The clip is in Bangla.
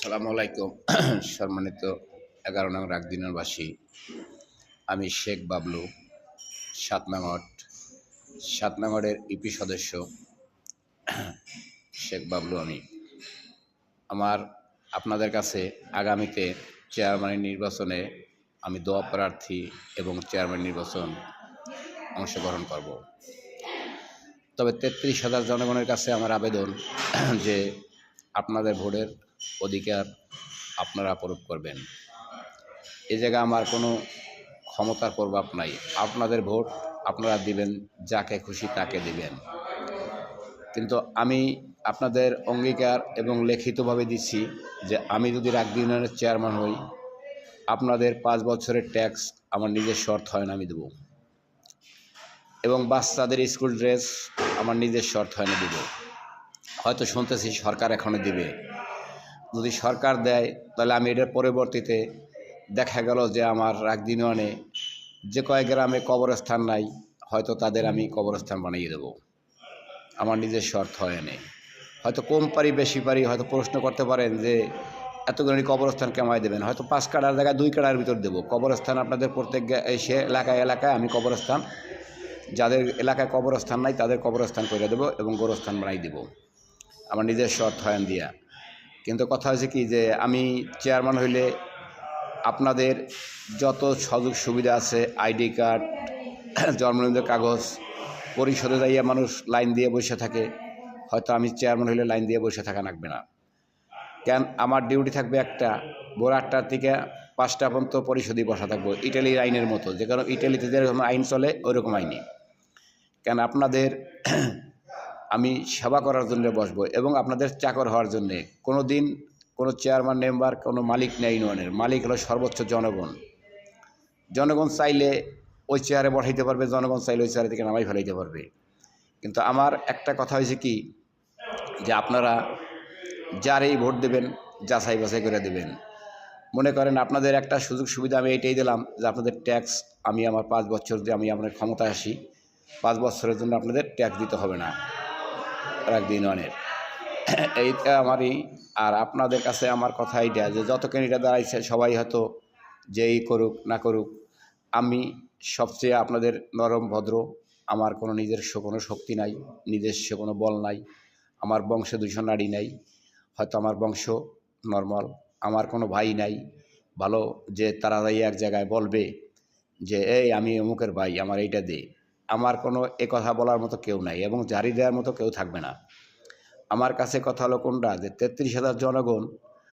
আসসালামু আলাইকুম। সম্মানিত ১১ নং রাগদিনারবাসী, আমি শেখ বাবলু, ৭ নং ওয়ার্ড ৭ নং ওয়ার্ডের ইউপি সদস্য শেখ বাবলু। আমার আপনাদের কাছে আগামীতে চেয়ারম্যানের নির্বাচনে আমি দোয়া প্রার্থী এবং চেয়ারম্যান নির্বাচন অংশগ্রহণ করব। তবে ৩৩,০০০ জনগণের কাছে আমার আবেদন যে আপনাদের ভোটের অধিকার আপনারা প্রয়োগ করবেন। এ জায়গায় আমার কোনো ক্ষমতার প্রভাব নাই। আপনাদের ভোট আপনারা দিবেন, যাকে খুশি তাকে দিবেন। কিন্তু আমি আপনাদের অঙ্গীকার এবং লিখিতভাবে দিচ্ছি যে আমি যদি রাগবি ইউনিয়নের চেয়ারম্যান হই, আপনাদের ৫ বছরের ট্যাক্স আমার নিজের শর্ত হয় না আমি দেবো, এবং বাচ্চাদের স্কুল ড্রেস আমার নিজের শর্ত হয় না দেব। হয়তো শুনতেছি সরকার এখনও দিবে। যদি সরকার দেয় তাহলে আমি এটার পরবর্তীতে দেখা গেল যে আমার রাগবি ইউনিয়নে যে কয়েক গ্রামে কবরস্থান নাই, হয়তো তাদের আমি কবরস্থান বানিয়ে দেব। আমার নিজের শর্ত হয় না। হয়তো কম পারি বেশি পারি, হয়তো প্রশ্ন করতে পারেন যে এতগুলি কবরস্থান কেমায় দেবেন। হয়তো ৫ কাঠার জায়গায় ২ কাঠার ভিতর দেবো কবরস্থান। আপনাদের প্রত্যেক সে এলাকায় আমি কবরস্থান, যাদের এলাকায় কবরস্থান নাই তাদের কবরস্থান করে দেবো এবং গোরস্থান বানাই দেব আমার নিজের শর্ত হয়ন দিয়া। কিন্তু কথা হয়েছে কি যে আমি চেয়ারম্যান হইলে আপনাদের যত সুযোগ সুবিধা আছে, আইডি কার্ড, জন্মনিবন্ধনের কাগজ, পরিশোধে যাইয়া মানুষ লাইন দিয়ে বসে থাকে, হয়তো আমি চেয়ারম্যান হইলে লাইন দিয়ে বসে থাকা লাগবে না। কেন, আমার ডিউটি থাকবে একটা, ভোর ৮টার থেকে ৫টা পর্যন্ত পরিশোধে বসা থাকবো, ইটালির আইনের মতো। যে কারণ ইটালিতে যেরকম আইন চলে ওইরকম আইনে। কেন, আপনাদের আমি সেবা করার জন্য বসবো এবং আপনাদের চাকর হওয়ার জন্যে। কোনো দিন কোনো চেয়ারম্যান মেম্বার কোনো মালিক নেই, ইউনিয়নের মালিক হলো সর্বোচ্চ জনগণ। জনগণ চাইলে ওই চেয়ারে বসাইতে পারবে, জনগণ চাইলে ওই চেয়ারে থেকে নামাই ফেলাইতে পারবে। কিন্তু আমার একটা কথা হয়েছে কি যে আপনারা যারেই ভোট দেবেন যাচাই বাছাই করে দেবেন। মনে করেন আপনাদের একটা সুযোগ সুবিধা আমি এইটাই দিলাম যে আপনাদের ট্যাক্স আমি আমার ৫ বছর যে আমি আপনার ক্ষমতায় আসি, ৫ বছরের জন্য আপনাদের ট্যাক্স দিতে হবে না রাগবি ইউনিয়নের। এইটা আমারই। আর আপনাদের কাছে আমার কথা এইটা যে যত ক্যান্ডিডেট দাঁড়াইছে সবাই হয়তো যেই করুক না করুক, আমি সবচেয়ে আপনাদের নরম ভদ্র। আমার কোনো নিজস্ব কোনো শক্তি নাই, নিজস্ব কোনো বল নাই, আমার বংশে ২০০ নারী নাই, হয়তো আমার বংশ নর্মাল, আমার কোনো ভাই নাই ভালো যে তারা যাই এক জায়গায় বলবে যে এই আমি অমুকের ভাই, আমার এইটা দে। আমার কোনো এ কথা বলার মতো কেউ নাই এবং জারি দেওয়ার মতো কেউ থাকবে না। আমার কাছে কথা হলো কোনটা যে ৩৩,০০০ জনগণ